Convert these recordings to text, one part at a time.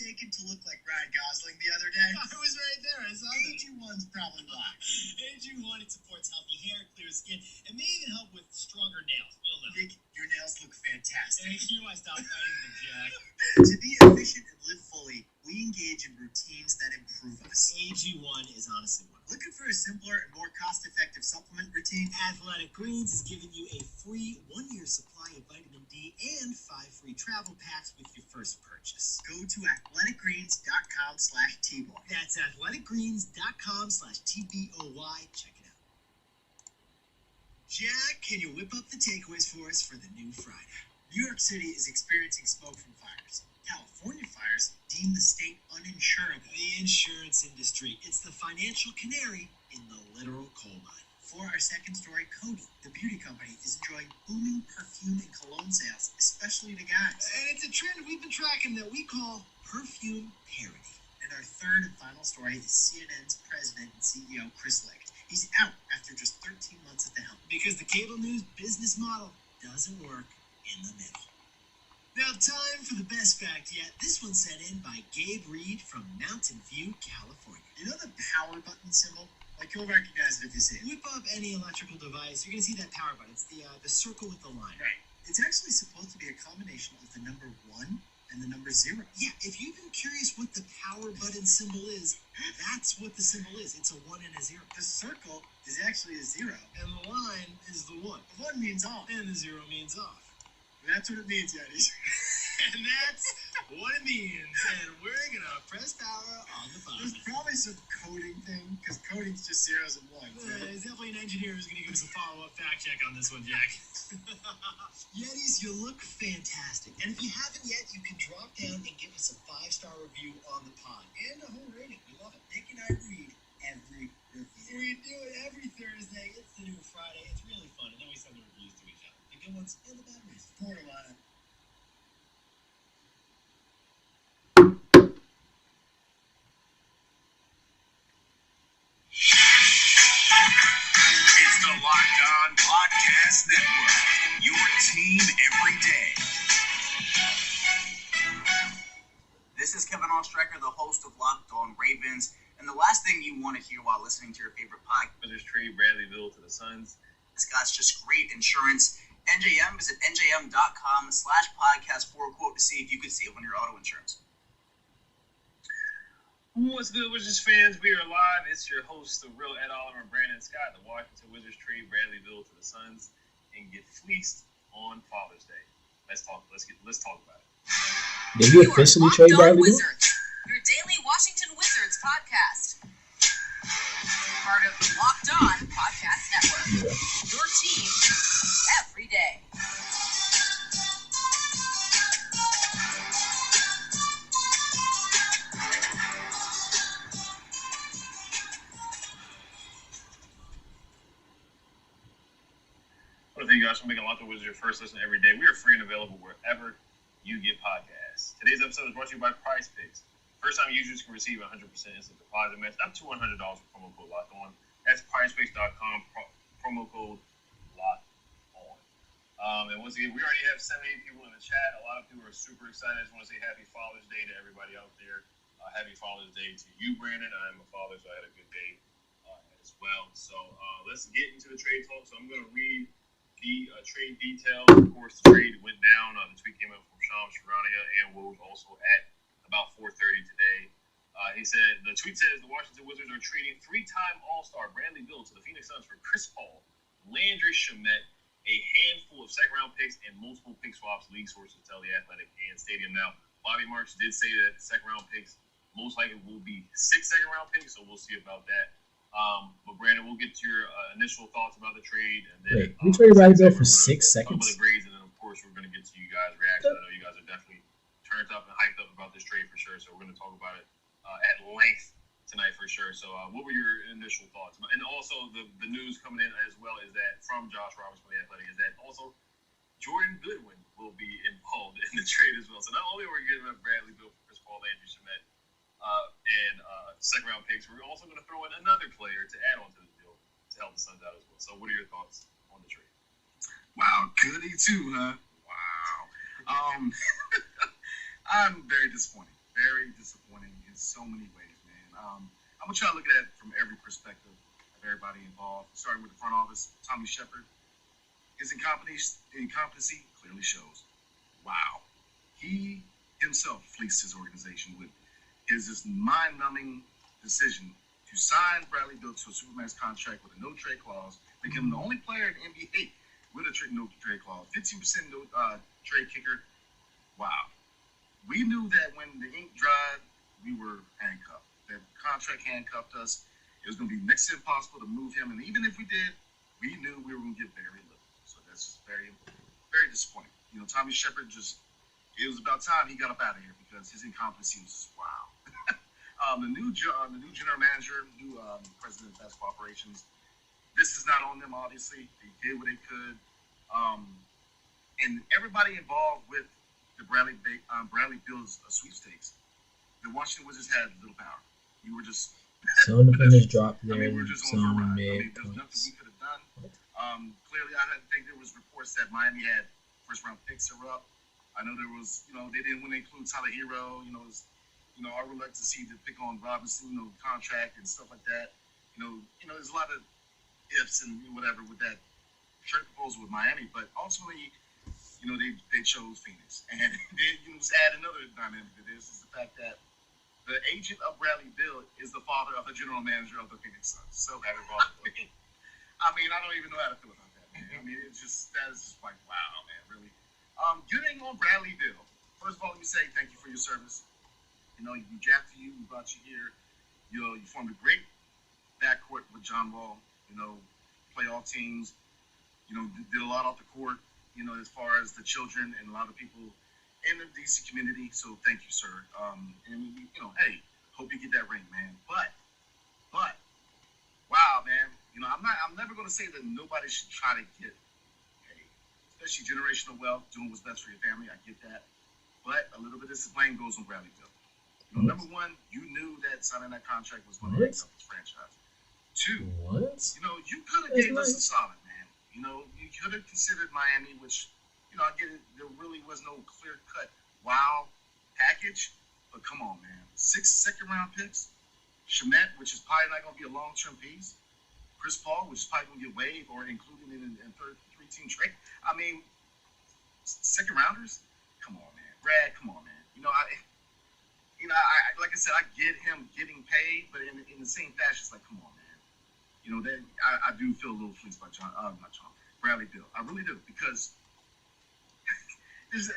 taken to look like Ryan Gosling the other day? I was right there. I saw that. AG1's probably why. AG1, it supports healthy hair, clear skin, and may even help with stronger nails. You'll know. Nick, your nails look fantastic. Thank you. I stopped fighting them, Jack. To be efficient and live fully, we engage in routines that improve us. AG1 is honestly one. Looking for a simpler and more cost-effective supplement routine? Athletic Greens is giving you a free 1-year supply of vitamin D and 5 free travel packs with your first purchase. Go to athleticgreens.com/tboy. That's athleticgreens.com/TBOY. Check it out. Jack, can you whip up the takeaways for us for the new Friday? New York City is experiencing smoke from fires. California fires deem the state uninsurable. The insurance industry. It's the financial canary in the literal coal mine. For our second story, Cody, the beauty company, is enjoying booming perfume and cologne sales, especially to guys. And it's a trend we've been tracking that we call perfume parody. And our third and final story is CNN's president and CEO, Chris Licht. He's out after just 13 months at the helm. Because the cable news business model doesn't work in the middle. Now, time for the best fact yet. This one's sent in by Gabe Reed from Mountain View, California. You know the power button symbol? Like, you'll recognize it if you see it. Whip up any electrical device, you're going to see that power button. It's the circle with the line. Right. It's actually supposed to be a combination of the number 1 and the number 0. Yeah, if you've been curious what the power button symbol is, that's what the symbol is. It's a 1 and a 0. The circle is actually a 0. And the line is the 1. The 1 means on. And the 0 means off. That's what it means, Yaddies. And that's what it means. And we're going to press power on the button. There's probably some coding thing, because coding's just 0s and 1s. Right? There's definitely an engineer who's going to give us a follow-up fact check on this one, Jack. Yetis, you look fantastic. And if you haven't yet, you can drop down and give us a 5-star review on the pod. And a whole rating. We love it. Nick and I read every review. We do it every Thursday. It's the new Friday. It's really fun. And then we send the reviews to each other. The good ones and the bad ones. Borderline. It's the Locked On Podcast Network, your team every day. This is Kevin Ostrecker, the host of Locked On Ravens, and the last thing you want to hear while listening to your favorite podcast Wizards trade Bradleyville to the Suns. This guy's just great insurance. NJM, visit njm.com/podcast for a quote to see if you could save on your auto insurance. What's good, Wizards fans? We are live. It's your host, the real Ed Oliver and Brandon Scott. The Washington Wizards trade Bradleyville to the Suns and get fleeced on Father's Day. Let's talk about it. Did you officially trade Bradleyville? Wizards, your daily Washington Wizards podcast. Part of the Locked On Podcast Network. Your team every day. I want to thank you guys for making Locked On Wizards your first listen every day. We are free and available wherever you get podcasts. Today's episode is brought to you by Prize Picks. First-time users can receive 100% instant deposit match up to $100 with promo code Locked On. That's PrizePicks.com, promo code Locked On. And once again, we already have 78 people in the chat. A lot of people are super excited. I just want to say Happy Father's Day to everybody out there. Happy Father's Day to you, Brandon. I am a father, so I had a good day as well. So let's get into the trade talk. So I'm going to read the trade details. Of course, the trade went down. The tweet came out from Shams Charania and Woj also at about 4:30 today. He said, the tweet says the Washington Wizards are trading 3-time All-Star Bradleyville to the Phoenix Suns for Chris Paul, Landry Shamet, a handful of second-round picks, and multiple pick swaps, league sources tell The Athletic and Stadium. Now, Bobby Marks did say that second-round picks most likely will be 6 second-round picks, so we'll see about that. But Brandon, we'll get to your initial thoughts about the trade, and then we traded Bradleyville for 6 talk about seconds. the grades, and then of course we're going to get to you guys' reactions. I know you guys are definitely turned up and hyped up about this trade for sure, so we're going to talk about it at length tonight for sure. So, what were your initial thoughts? And also, the news coming in as well is that from Josh Roberts from The Athletic is that also Jordan Goodwin will be involved in the trade as well. So not only are we giving up Bradleyville for Chris Paul, Landry Shamet, and second-round picks, we're also going to throw in another player to add on to the deal to help the Suns out as well. So what are your thoughts on the trade? Wow, goody too, huh? Wow. I'm very disappointed. very disappointing in so many ways, man. I'm gonna try to look at it from every perspective of everybody involved, starting with the front office. Tommy Shepard, his incompetency clearly shows. Wow, he himself fleeced his organization with this mind-numbing decision to sign Bradley Beal to a Supermax contract with a no-trade clause, making him the only player in the NBA with a no-trade clause, 15% no trade kicker. Wow. We knew that when the ink dried, we were handcuffed. That contract handcuffed us. It was going to be next to impossible to move him. And even if we did, we knew we were going to get very little. So that's just very, very disappointing. You know, Tommy Shepard it was about time he got up out of here because his incompetency was just wow. The new general manager, new president of basketball operations, this is not on them, obviously. They did what they could. And everybody involved with the Bradley Beal's sweepstakes, the Washington Wizards had little power. We were just some of them just dropped there. we were just on the ride. There was nothing we could have done. Clearly, I think there was reports that Miami had first-round picks that were up. I know there was, they didn't want to include Tyler Hero. I would like to see the pick on Robinson, contract and stuff like that. There's a lot of ifs and whatever with that trade proposal with Miami, but ultimately, they chose Phoenix. And then just add another dynamic to this is the fact that the agent of Bradley Beal is the father of the general manager of the Phoenix Suns. So I don't even know how to feel about that, man. That is just like, wow, man, really. Getting on Bradley Beal. First of all, let me say thank you for your service. We drafted you, we brought you here. You formed a great backcourt with John Wall. Playoff teams. Did a lot off the court. As far as the children and a lot of people in the DC community. So thank you, sir. Hey, hope you get that ring, man. But, wow, man. I'm never going to say that nobody should try to get, especially generational wealth, doing what's best for your family. I get that. But a little bit of this blame goes on Bradley Beal. Number one, you knew that signing that contract was going to make up this franchise. Two, you could have gave us a solid, man. You could have considered Miami, which, I get it. There really was no clear-cut wow package. But come on, man. 6 second-round picks. Shamet, which is probably not going to be a long-term piece. Chris Paul, which is probably going to get waived or included in three-team trade. Second-rounders? Come on, man. Brad, come on, man. Like I said, I get him getting paid, but in the same fashion, it's like, come on, man. I do feel a little fleeced by Bradley Beal. I really do, because there's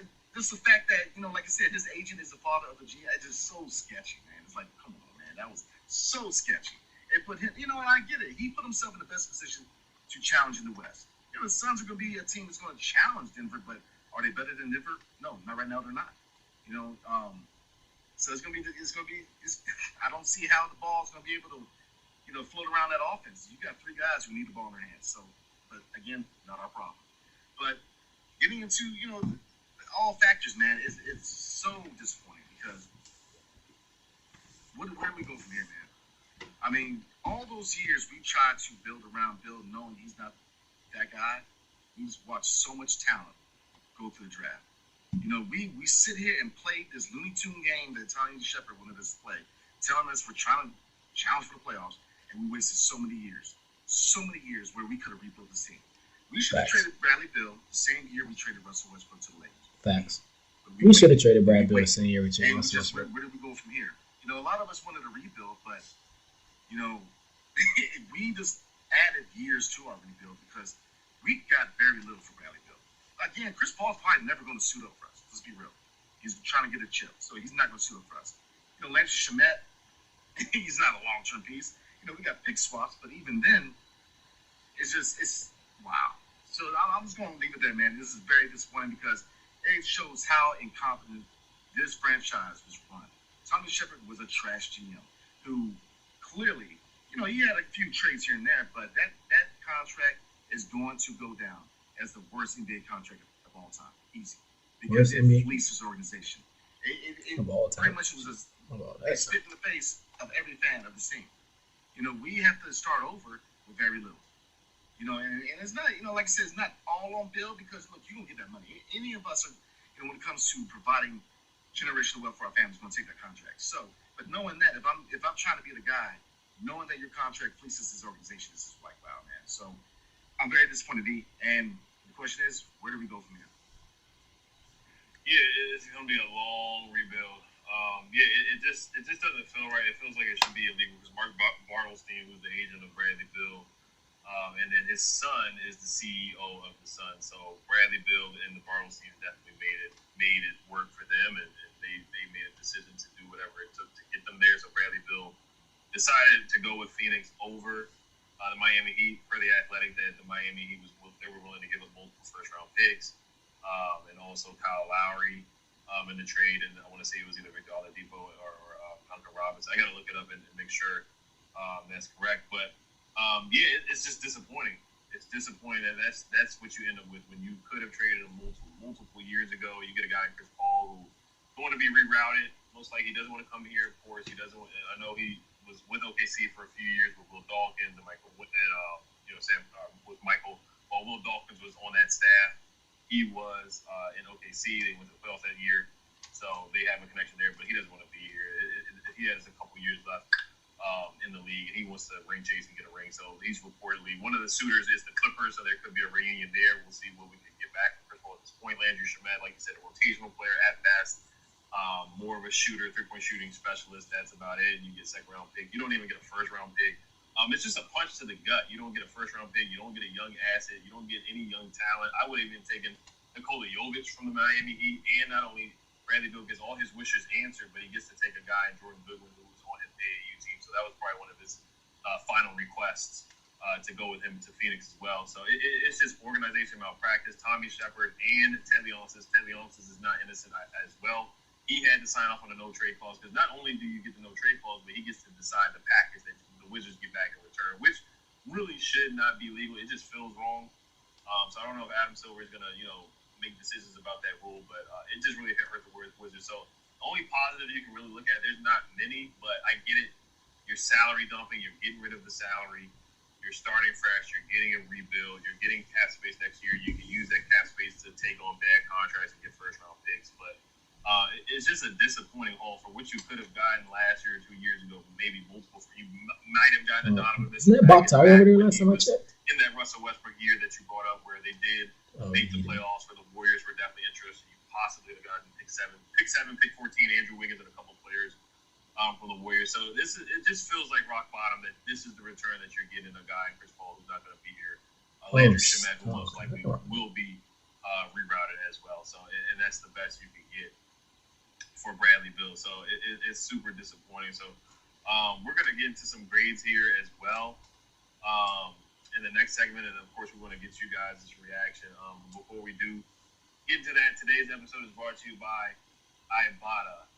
the fact that, like I said, his agent is the father of the G. It's just so sketchy, man. It's like, come on, man. That was so sketchy. It put him, and I get it. He put himself in the best position to challenge in the West. The Suns are going to be a team that's going to challenge Denver, but are they better than Denver? No, not right now. They're not. So it's going to be. I don't see how the ball's going to be able to, float around that offense. You got 3 guys who need the ball in their hands. So, but again, not our problem. But getting into, all factors, man, it's so disappointing because where do we go from here, man? All those years we tried to build around Bill, knowing he's not that guy. We've watched so much talent go through the draft. We sit here and play this Looney Tune game that Tommy Shepard wanted us to play, telling us we're trying to challenge for the playoffs, and we wasted so many years where we could have rebuilt this team. We should have traded Bradley Beal the same year we traded Russell Westbrook to the Lakers. Facts. We should have traded Bradley Beal the same year we traded Russell Westbrook. Where did we go from here? A lot of us wanted to rebuild, but we just added years to our rebuild because we got very little for Bradley Beal. Again, Chris Paul's probably never going to suit up for us. Let's be real. He's trying to get a chip, so he's not going to suit up for us. Lance Shamet, he's not a long-term piece. We got pick swaps, but even then, it's wow. So I'm just going to leave it there, man. This is very disappointing because it shows how incompetent this franchise was run. Tommy Shepard was a trash GM who clearly, he had a few trades here and there, but that contract is going to go down as the worst NBA contract of all time. Easy. Because it fleeced his organization. It pretty much was a spit in the face of every fan of the team. We have to start over with very little. And it's not, like I said, it's not all on Bill because, look, you're going to get that money. Any of us are, when it comes to providing generational wealth for our family's going to take that contract. So, but knowing that, if I'm trying to be the guy, knowing that your contract fleeces this organization, this is like, wow, man. So I'm very disappointed, D. And the question is, where do we go from here? Yeah, it's going to be a long rebuild. It just doesn't feel right. It feels like it should be illegal because Mark Bartelstein, who's the agent of Bradley Beal, and then his son is the CEO of the Sun. So Bradley Beal and the Bartelsteins definitely made it work for them, and they made a decision to do whatever it took to get them there. So Bradley Beal decided to go with Phoenix over the Miami Heat for the Athletic. That the Miami Heat they were willing to give up multiple first round picks, and also Kyle Lowry. In the trade, and I want to say it was either Victor Oladipo or Duncan Robinson. I got to look it up and make sure that's correct. But it's just disappointing. It's disappointing that that's what you end up with when you could have traded him multiple years ago. You get a guy like Chris Paul who going to be rerouted. Most likely he doesn't want to come here. Of course, he doesn't. I know he was with OKC for a few years with Will Dawkins and Michael with Michael. While Will Dawkins was on that staff. He was in OKC. They went to the playoffs that year, so they have a connection there. But he doesn't want to be here. He has a couple years left in the league, and he wants to ring chase and get a ring. So he's reportedly one of the suitors is the Clippers. So there could be a reunion there. We'll see what we can get back. First of all, at this point, Landry Shamet, like you said, a rotational player at best, more of a shooter, 3-point shooting specialist. That's about it. You get a second round pick. You don't even get a first round pick. It's just a punch to the gut. You don't get a first-round pick. You don't get a young asset. You don't get any young talent. I would have even taken Nikola Jovic from the Miami Heat, and not only Bradley Beal gets all his wishes answered, but he gets to take a guy, Jordan Goodwin, who was on his AAU team. So that was probably one of his final requests to go with him to Phoenix as well. So it's just organization malpractice. Tommy Shepard and Ted Leonsis. Ted Leonsis is not innocent as well. He had to sign off on a no-trade clause because not only do you get the no-trade clause, but he gets to decide the package that the Wizards get back in return, which really should not be legal. It just feels wrong. So I don't know if Adam Silver is going to, make decisions about that rule, but it just really hurt the Wizards. So the only positive you can really look at, there's not many, but I get it. You're salary dumping. You're getting rid of the salary. You're starting fresh. You're getting a rebuild. You're getting cap space next year. You can use that cap space to take on bad contracts and get first-round picks, but it's just a disappointing haul for what you could have gotten last year or 2 years ago. Maybe multiple. You might have gotten Donovan. Isn't that Bob Tyer over there last time I checked? In that Russell Westbrook year that you brought up, where they did make the playoffs, where the Warriors were definitely interested. You possibly have gotten pick 7, pick 14, Andrew Wiggins, and a couple players from the Warriors. So it just feels like rock bottom that this is the return that you're getting a guy, Chris Paul, who's not going to be here. Landry Shamet, who most likely will be rerouted as well. So and that's the best you can get for Bradley Beal. So it's super disappointing. So we're going to get into some grades here as well in the next segment. And, of course, we want to get you guys' reaction. Before we do get into that, today's episode is brought to you by Ibotta.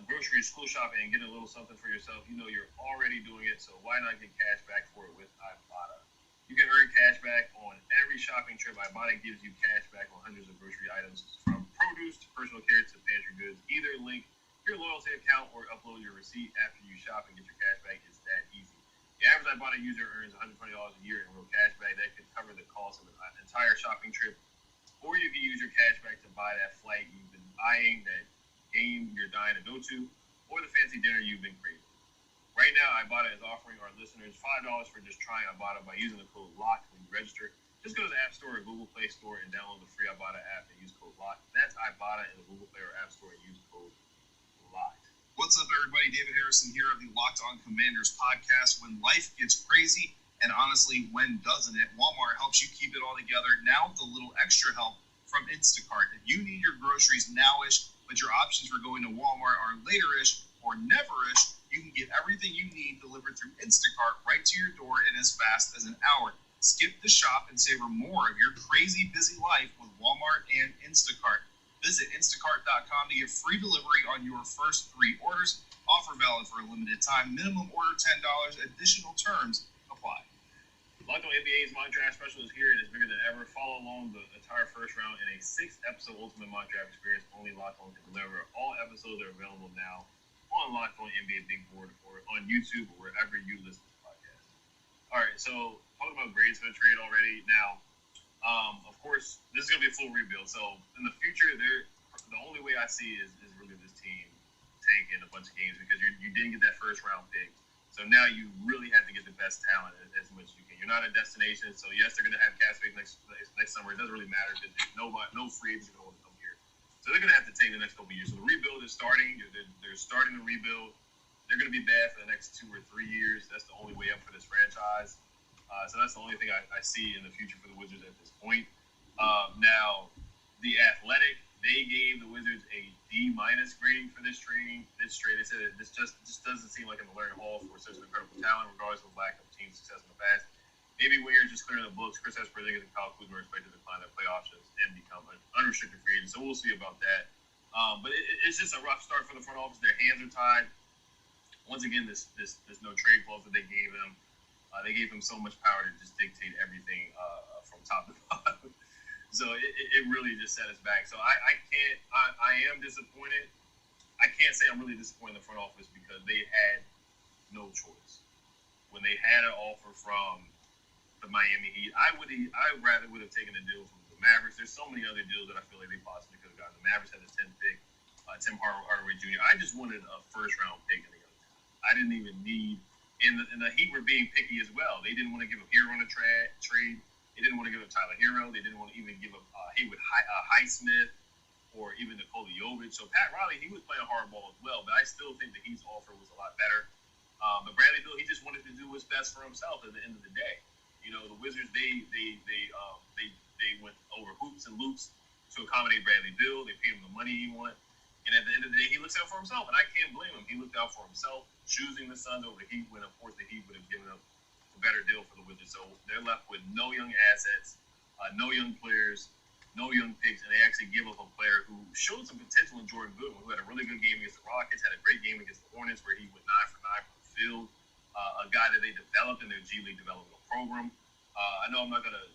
Grocery, school shopping, and getting a little something for yourself. You know you're already doing it, so why not get cash back for it with Ibotta? You can earn cash back on every shopping trip. Ibotta gives you cash back on hundreds of grocery items, from produce to personal care to pantry goods. Either link your loyalty account or upload your receipt after you shop and get your cash back. It's that easy. The average Ibotta user earns $120 a year in real cash back. That could cover the cost of an entire shopping trip. Or you can use your cash back to buy that flight you've been eyeing, that game you're dying to go to, or the fancy dinner you've been craving. Right now, Ibotta is offering our listeners $5 for just trying Ibotta by using the code LOCK when you register. Just go to the App Store or Google Play Store and download the free Ibotta app and use code LOCK. That's Ibotta in the Google Play or App Store and use code LOCK. What's up, everybody? David Harrison here of the Locked On Commanders podcast. When life gets crazy, and honestly, when doesn't it? Walmart helps you keep it all together. Now with a little extra help from Instacart. If you need your groceries now-ish, but your options for going to Walmart are later-ish or never-ish, you can get everything you need delivered through Instacart right to your door in as fast as an hour. Skip the shop and savor more of your crazy busy life with Walmart and Instacart. Visit instacart.com to get free delivery on your first 3 orders. Offer valid for a limited time. Minimum order $10. Additional terms apply. Locked On NBA's mock draft special is here and it's bigger than ever. Follow along the entire first round in a 6-episode ultimate mock draft experience. Only Locked On can deliver. All episodes are available now on Locked On NBA Big Board or on YouTube or wherever you listen to podcasts. All right, so talking about grades for the trade already. Now, of course, this is going to be a full rebuild. So in the future, the only way I see is really this team tanking a bunch of games because you didn't get that first round pick. So now you really have to get the best talent as much as you can. You're not a destination, so yes, they're going to have cap space next summer. It doesn't really matter because no free agents are going to come here. So they're going to have to take the next couple of years. So the rebuild is starting. They're starting to rebuild. They're going to be bad for the next 2 or 3 years. That's the only way up for this franchise. So that's the only thing I see in the future for the Wizards at this point. Now, The Athletic, they gave the Wizards a D- grading for this trade. They said this just doesn't seem like an alert haul for such an incredible talent, regardless of lack of team success in the past. Maybe Wingers just clearing the books. Chris Porzingis and Kyle Kuzma are expected to decline their play options and become an unrestricted free agent. So we'll see about that. But it's just a rough start for the front office. Their hands are tied. Once again, this no trade clause that they gave him. They gave him so much power to just dictate everything from top to bottom. So it really just set us back. So I am disappointed. I can't say I'm really disappointed in the front office because they had no choice. When they had an offer from the Miami Heat, I rather would have taken a deal from the Mavericks. There's so many other deals that I feel like they possibly could have gotten. The Mavericks had the 10th pick, Tim Hardaway Jr. I just wanted a first-round pick in the young talent. I didn't even need, and the Heat were being picky as well. They didn't want to give up Hero on a trade. They didn't want to give up Tyler Hero. They didn't want to even give up Haywood Highsmith or even Nikola Jovic. So Pat Riley, he was playing hardball as well, but I still think the Heat's offer was a lot better. But Bradley Beal, he just wanted to do what's best for himself at the end of the day. You know, the Wizards, they went over hoops and loops to accommodate Bradley Beal. They paid him the money he wanted. And at the end of the day, he looks out for himself, and I can't blame him. He looked out for himself, choosing the Suns over the Heat when, of course, the Heat would have given him a better deal for the Wizards. So they're left with no young assets, no young players, no young picks, and they actually give up a player who showed some potential in Jordan Goodwin, who had a really good game against the Rockets, had a great game against the Hornets where he went 9 for 9 from the field, a guy that they developed in their G League developmental program. I know I'm not going to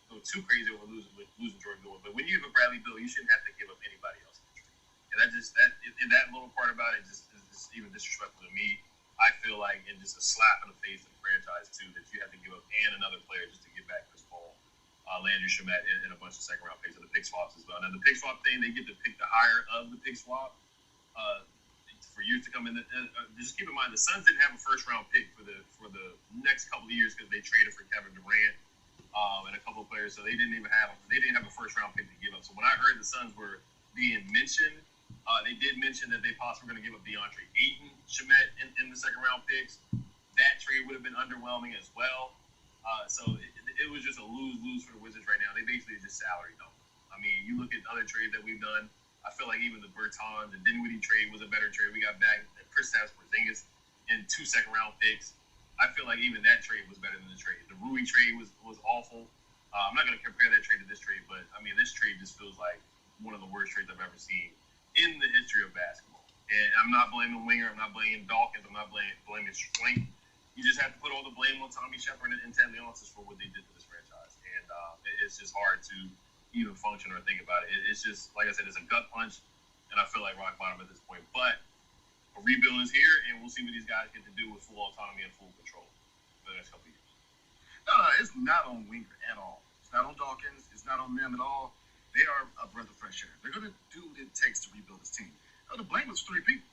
go too crazy over losing Jordan Goodwin, but when you give up Bradley Beal, you shouldn't have to give up anybody else. And that little part about it is even disrespectful to me. I feel like it's just a slap in the face of the franchise too that you have to give up and another player just to get back Chris Paul, Landry Shamet, and a bunch of second round picks of the pick swaps as well. Now the pick swap thing, they get to pick the higher of the pick swap for years to come. In. Just keep in mind the Suns didn't have a first round pick for the next couple of years because they traded for Kevin Durant and a couple of players, so they didn't have a first round pick to give up. So when I heard the Suns were being mentioned. They did mention that they possibly were going to give up DeAndre Ayton, Shamet in the second round picks. That trade would have been underwhelming as well. So it was just a lose-lose for the Wizards right now. They basically just salary dump. I mean, you look at other trades that we've done. I feel like even the Bertans, the Dinwiddie trade was a better trade. We got back Chris Porzingis and 2 second-round picks. I feel like even that trade was better than the trade. The Rui trade was awful. I'm not going to compare that trade to this trade, but, I mean, this trade just feels like one of the worst trades I've ever seen in the history of basketball. And I'm not blaming Winger. I'm not blaming Dawkins. I'm not blaming Swank. You just have to put all the blame on Tommy Shepard and Ted Leonsis for what they did to this franchise. And it's just hard to even function or think about it. It's just, like I said, it's a gut punch, and I feel like rock bottom at this point. But a rebuild is here, and we'll see what these guys get to do with full autonomy and full control for the next couple of years. No, it's not on Winger at all. It's not on Dawkins. It's not on them at all. They are a breath of fresh air. They're going to do what it takes to rebuild this team. The blame is 3 people.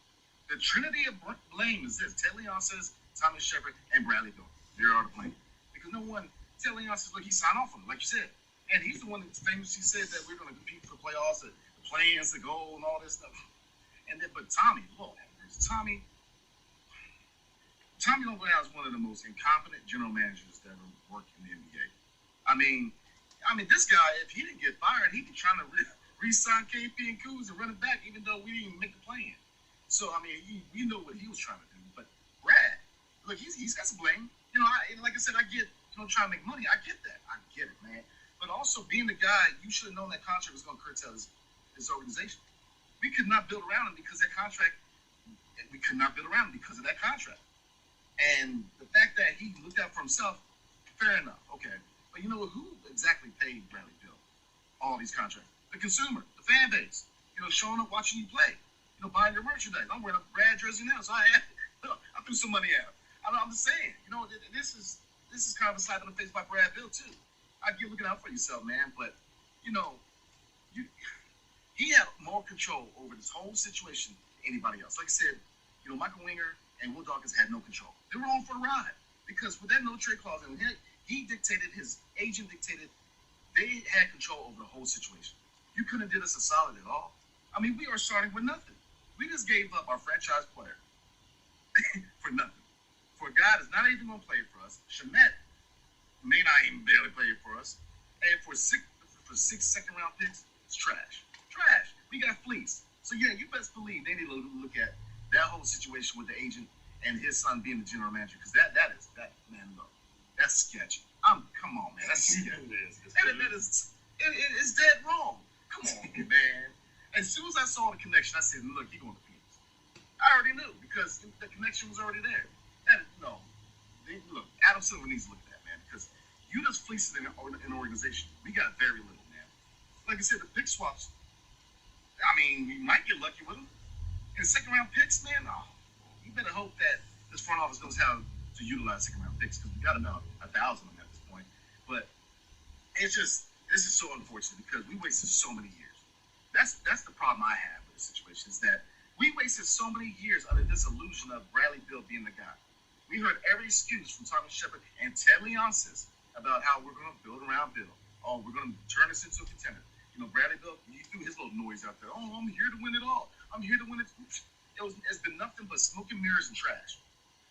The trinity of blame is this: Ted Leonsis, Tommy Shepard, and Bradley Beal. They are the blame. Because Ted Leonsis, look, he signed off on it, like you said. And he's the one that famously said that we're going to compete for the playoffs, the plans, the goal, and all this stuff. But Tommy, Lord have mercy, Tommy Longoria is one of the most incompetent general managers that ever worked in the NBA. I mean, this guy, if he didn't get fired, he'd be trying to re-sign KP and Kuz and run it back, even though we didn't even make the plan. So, I mean, we know what he was trying to do. But Brad, look, he's got some blame. You know, like I said, I get, trying to make money. I get that. I get it, man. But also, being the guy, you should have known that contract was going to curtail his organization. We could not build around him because that contract. We could not build around him because of that contract. And the fact that he looked out for himself, fair enough, okay. But you know who exactly paid Bradley Beal all these contracts? The consumer, the fan base. Showing up, watching you play. Buying your merchandise. I'm wearing a Brad jersey now, so I threw some money out. I'm just saying, this is kind of a slap in the face by Brad Beal too. I get looking out for yourself, man. But he had more control over this whole situation than anybody else. Like I said, Michael Winger and Will Dawkins had no control. They were on for the ride because with that no trade clause, and he dictated, his agent dictated, they had control over the whole situation. You couldn't have did us a solid at all. I mean, we are starting with nothing. We just gave up our franchise player for nothing. For a guy that's not even going to play for us. Shemet may not even barely play for us. And for six second-round picks, it's trash. Trash. We got fleeced. So, yeah, you best believe they need to look at that whole situation with the agent and his son being the general manager. Because that's sketchy. Come on, man. That's sketchy. It's dead wrong. Come on, man. As soon as I saw the connection, I said, look, he's going to Phoenix. I already knew because the connection was already there. Look, Adam Silver needs to look at that, man, because you just fleeced an organization. We got very little, man. Like I said, the pick swaps, I mean, we might get lucky with them. And second-round picks, man, you better hope that this front office knows how to utilize second-round picks because we got about 1,000 of them at this point. But this is so unfortunate because we wasted so many years. That's the problem I have with the situation is that we wasted so many years under this illusion of Bradley Beal being the guy. We heard every excuse from Tommy Shepard and Ted Leonsis about how we're going to build around Bill. Oh, we're going to turn this into a contender. Bradley Beal, he threw his little noise out there. Oh, I'm here to win it all. I'm here to win it. It's been nothing but smoke and mirrors and trash.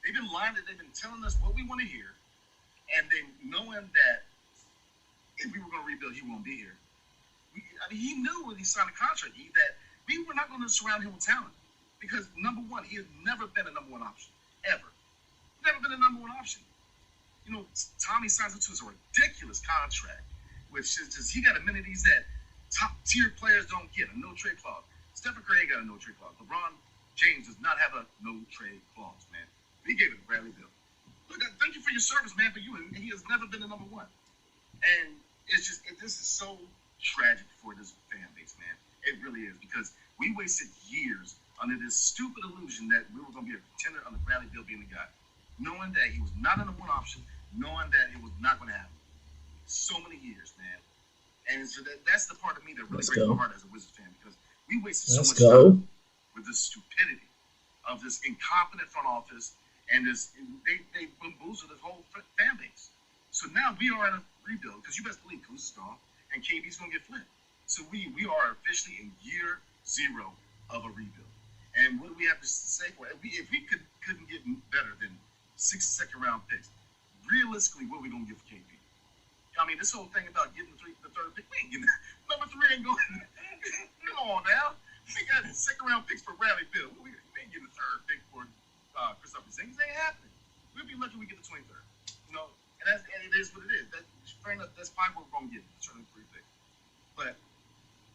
They've been lying. They've been telling us what we want to hear, and then knowing that if we were going to rebuild, he won't be here. He knew when he signed a contract that we were not going to surround him with talent because number one, he has never been a number one option ever. Never been a number one option. Tommy signs into a ridiculous contract, which is just he got amenities that top tier players don't get. A no trade clause. Stephen Curry ain't got a no trade clause. LeBron James does not have a no trade clause, man. He gave it to Bradley Beal. Look, thank you for your service, man. For you, and he has never been a number one. And it's just this is so tragic for this fan base, man. It really is because we wasted years under this stupid illusion that we were going to be a contender under Bradley Beal being the guy, knowing that he was not a number one option, knowing that it was not going to happen. So many years, man. And so that's the part of me that really breaks my heart as a Wizards fan because we wasted so much time with this stupidity of this incompetent front office and this they bamboozled the whole fan base. So now we are in a rebuild because you best believe Kuz is gone and KB's going to get flipped. So we are officially in year 0 of a rebuild. And what do we have to say for it? If we couldn't get better than 6 second-round picks, realistically, what are we going to get for KP? I mean, this whole thing about getting the third pick, we ain't getting number 3 ain't going. Come on now. We got second-round picks for Bradley Beal. We ain't getting the third pick for Kristaps Porzingis. It ain't happening. We'll be lucky we get the 23rd. And it is what it is. Fair enough, that's probably what we're going to get. Certainly 3 picks. But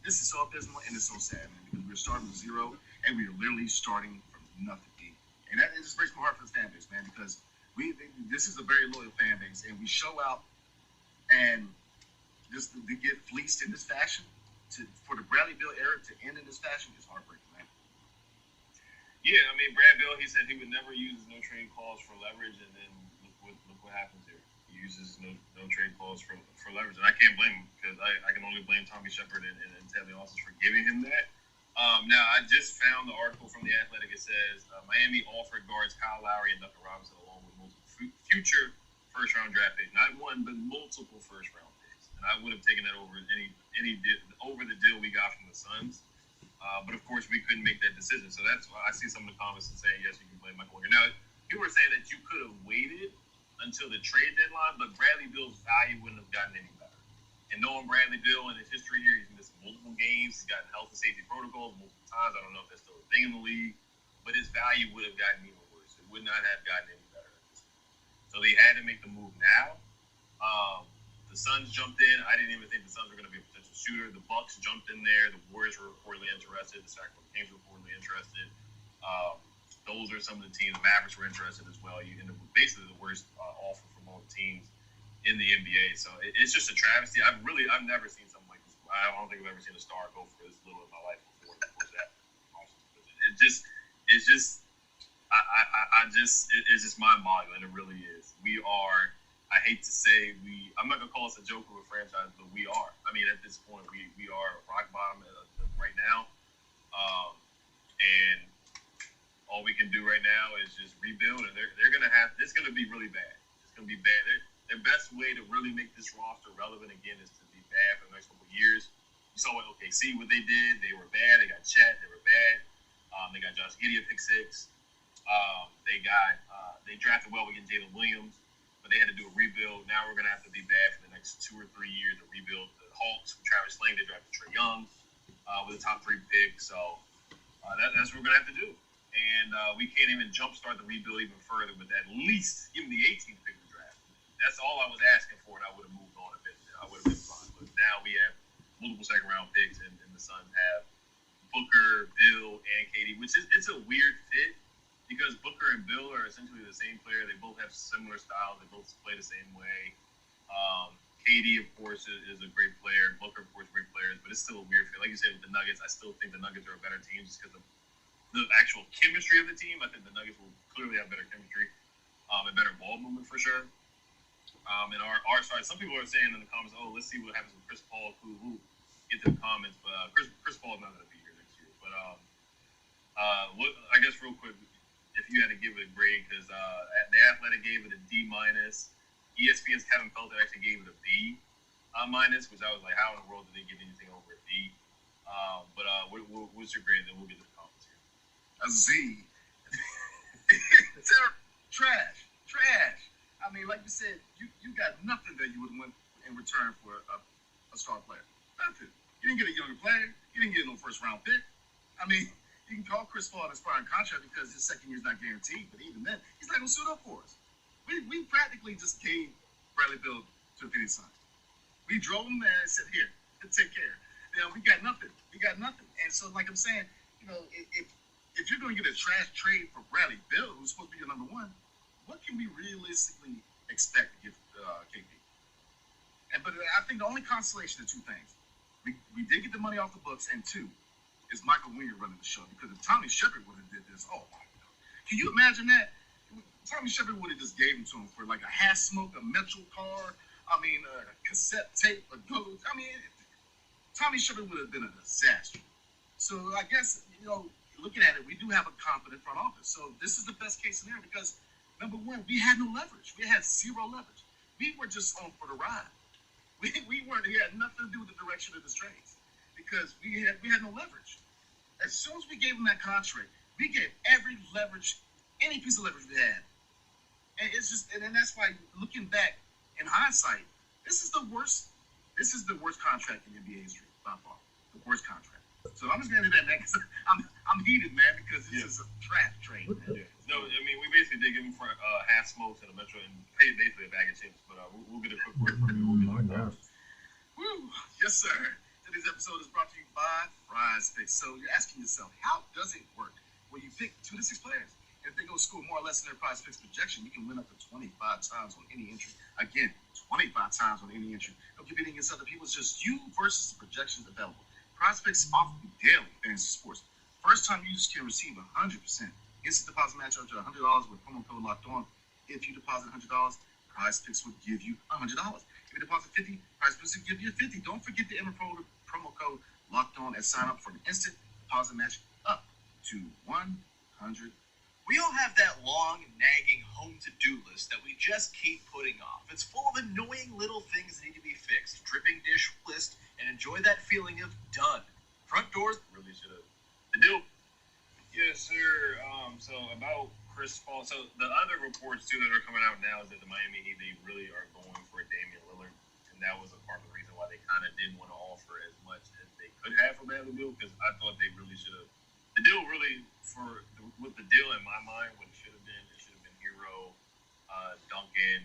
this is so abysmal and it's so sad, man, because we're starting with 0 and we are literally starting from nothing. And that just breaks my heart for the fan base, man, because this is a very loyal fan base, and we show out and just to get fleeced in this fashion, for the Bradley Beal era to end in this fashion is heartbreaking, man. Yeah, I mean, Brad Beal, he said he would never use his no trade clause for leverage, and then look what happens here. He uses no trade clause for leverage, and I can't blame him because I can only blame Tommy Shepard and Ted Leonsis for giving him that. Now, I just found the article from The Athletic. It says Miami offered guards Kyle Lowry and Duncan Robinson along with multiple future first-round draft picks. Not one, but multiple first-round picks. And I would have taken that over over the deal we got from the Suns. But, of course, we couldn't make that decision. So that's why I see some of the comments and saying, yes, you can blame Michael Winger. Now, you were saying that you could have waited until the trade deadline, but Bradley Beal's value wouldn't have gotten any better. And knowing Bradley Beal and his history here, he's missed multiple games. He's gotten health and safety protocols multiple times. I don't know if that's still a thing in the league, but his value would have gotten even worse. It would not have gotten any better at this point. So they had to make the move now. The Suns jumped in. I didn't even think the Suns were going to be a potential shooter. The Bucks jumped in there. The Warriors were reportedly interested. The Sacramento Kings were reportedly interested. Those are some of the teams. The Mavericks were interested as well. You end up with basically the worst offer from all the teams in the NBA. So it's just a travesty. I've never seen something like this. I don't think I've ever seen a star go for this little in my life before that. It's just mind-boggling. It really is. We are. I hate to say I'm not gonna call us a joke of a franchise, but we are. I mean, at this point, we are rock bottom right now. now is just rebuild, and they're gonna have. It's gonna be really bad. It's gonna be bad. Their best way to really make this roster relevant again is to be bad for the next couple of years. You saw what OKC what they did. They were bad. They got Chet. They were bad. They got Josh Giddey at pick 6. They drafted well against Jalen Williams, but they had to do a rebuild. Now we're gonna have to be bad for the next 2 or 3 years to rebuild. The Hawks with Travis Slayton, they drafted Trae Young with a top 3 pick. So that's what we're gonna have to do. And we can't even jumpstart the rebuild even further with at least give them the 18th pick of the draft. That's all I was asking for, and I would have moved on a bit. I would have been fine. But now we have multiple second-round picks, and the Suns have Booker, Bill, and KD, which it's a weird fit because Booker and Bill are essentially the same player. They both have similar styles. They both play the same way. KD, of course, is a great player. Booker, of course, great players, but it's still a weird fit. Like you said with the Nuggets, I still think the Nuggets are a better team just because of the actual chemistry of the team. I think the Nuggets will clearly have better chemistry and better ball movement for sure. And our side, some people are saying in the comments, "Oh, let's see what happens with Chris Paul." Who get to the comments, but Chris Paul is not going to be here next year. But I guess real quick, if you had to give it a grade, because The Athletic gave it a D-. ESPN's Kevin Felton actually gave it a B-, which I was like, how in the world did they give anything over a D? But what's your grade? Then we'll get to the comments here. A Z. Trash. I mean, like you said, you got nothing that you would want in return for a star player. Nothing. You didn't get a younger player. You didn't get no first-round pick. I mean, you can call Chris Paul an expiring contract because his second year is not guaranteed, but even then, he's not going to suit up for us. We practically just gave Bradley Beal to the Phoenix Suns. We drove him there and said, here, take care. You know, we got nothing. And so, like I'm saying, you know, if you're going to get a trash trade for Bradley Beal, who's supposed to be your number 1, what can we realistically expect to give KP? But I think the only consolation is 2 things. We did get the money off the books, and 2 is Michael Winger running the show. Because if Tommy Shepard would have did this, oh my God. Can you imagine that? Tommy Shepard would have just gave him to him for like a half smoke, a Metro car, a cassette tape, a goat. I mean, Tommy Shepard would have been a disaster. So I guess, you know, looking at it, we do have a confident front office. So this is the best case scenario because, number 1, we had no leverage. We had 0 leverage. We were just on for the ride. We weren't. It had nothing to do with the direction of the trades because we had no leverage. As soon as we gave him that contract, we gave every leverage, any piece of leverage we had, and it's just. And that's why, looking back in hindsight, this is the worst. This is the worst contract in NBA history by far. The worst contract. So I'm just gonna do that, man. Because I'm heated, man, because this is a trash trade. Man. Yeah. No, I mean we basically did give him for half smokes and a Metro and paid basically a bag of chips. But we'll get a quick word from you. Woo! Yes, sir. Today's episode is brought to you by Prize Picks. So you're asking yourself, how does it work? Well, you pick 2 to 6 players. And if they go score more or less in their Prize Picks projection, you can win up to 25 times on any entry. Again, 25 times on any entry. Don't keep beating against other people. It's just you versus the projections available. Prize Picks offer you daily fantasy sports. First-time users can receive 100% instant deposit match up to $100 with promo code locked on. If you deposit $100, Prize Picks will give you $100. If you deposit $50, Prize Picks will give you $50. Don't forget to enter promo code locked on and sign up for an instant deposit match up to $100. We all have that long, nagging home to-do list that we just keep putting off. It's full of annoying little things that need to be fixed. Dripping dish list, and enjoy that feeling of done. Front doors really should have. The deal. Yes, sir. So about Chris Paul. So the other reports too that are coming out now is that the Miami Heat, they really are going for Damian Lillard, and that was a part of the reason why they kind of didn't want to offer as much as they could have for Bradley Beal, because I thought they really should have. The deal really with the deal in my mind, what it should have been Hero, Duncan,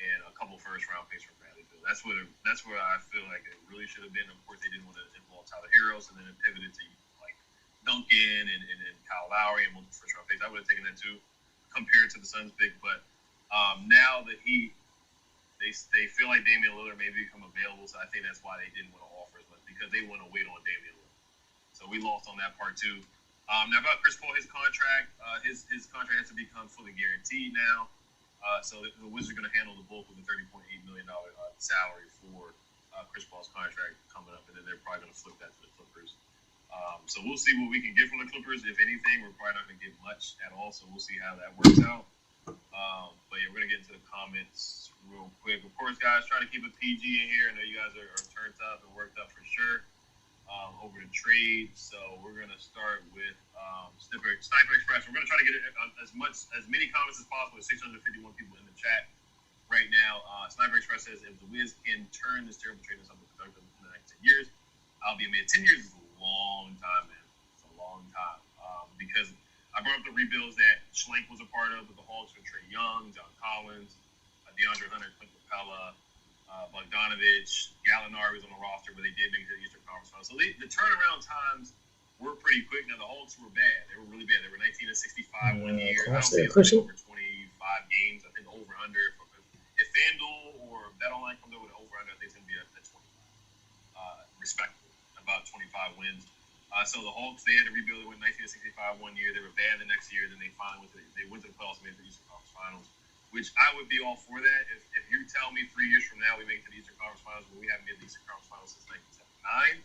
and a couple first-round picks for Bradley Beal. That's where I feel like it really should have been. Of course, they didn't want to involve Tyler Heroes, and then it pivoted to like Duncan and Kyle Lowry and multiple first-round picks. I would have taken that too, compared to the Suns pick. But now the Heat, they feel like Damian Lillard may become available, so I think that's why they didn't want to offer as much, because they want to wait on Damian Lillard. So we lost on that part too. Now about Chris Paul, his contract, his contract has to become fully guaranteed now. So the Wizards are going to handle the bulk of the $30.8 million salary for Chris Paul's contract coming up, and then they're probably going to flip that to the Clippers. So we'll see what we can get from the Clippers. If anything, we're probably not going to get much at all. So we'll see how that works out. But yeah, we're going to get into the comments real quick. Of course, guys, try to keep it PG in here. I know you guys are turned up and worked up for sure over the trade. So we're going to start with Sniper Express. We're going to try to get as many comments as possible. There's 651 people in the chat right now. Sniper Express says, if the Wiz can turn this terrible trade into something productive in the next 10 years, I'll be amazed. 10 years is a long time, man. It's a long time. Because I brought up the rebuilds that Schlenk was a part of with the Hawks with Trae Young, John Collins, DeAndre Hunter, Clint Capella, Bogdanovich, Gallinari was on the roster, but they did make it to the Eastern Conference Finals. So the turnaround times were pretty quick. Now, the Hawks were bad. They were really bad. They were 19-65 1 year. I don't think it's over 25 games. I think over-under. If FanDuel or BetOnline comes over with over-under, I think it's going to be at 25. Respectable, about 25 wins. So the Hawks, they had to rebuild. They went 19-65 1 year. They were bad the next year. Then they finally went to the playoffs and made the Eastern Conference Finals, which I would be all for that. If you tell me 3 years from now we make it to the Eastern Conference Finals, when we haven't made the Eastern Conference Finals since 1979,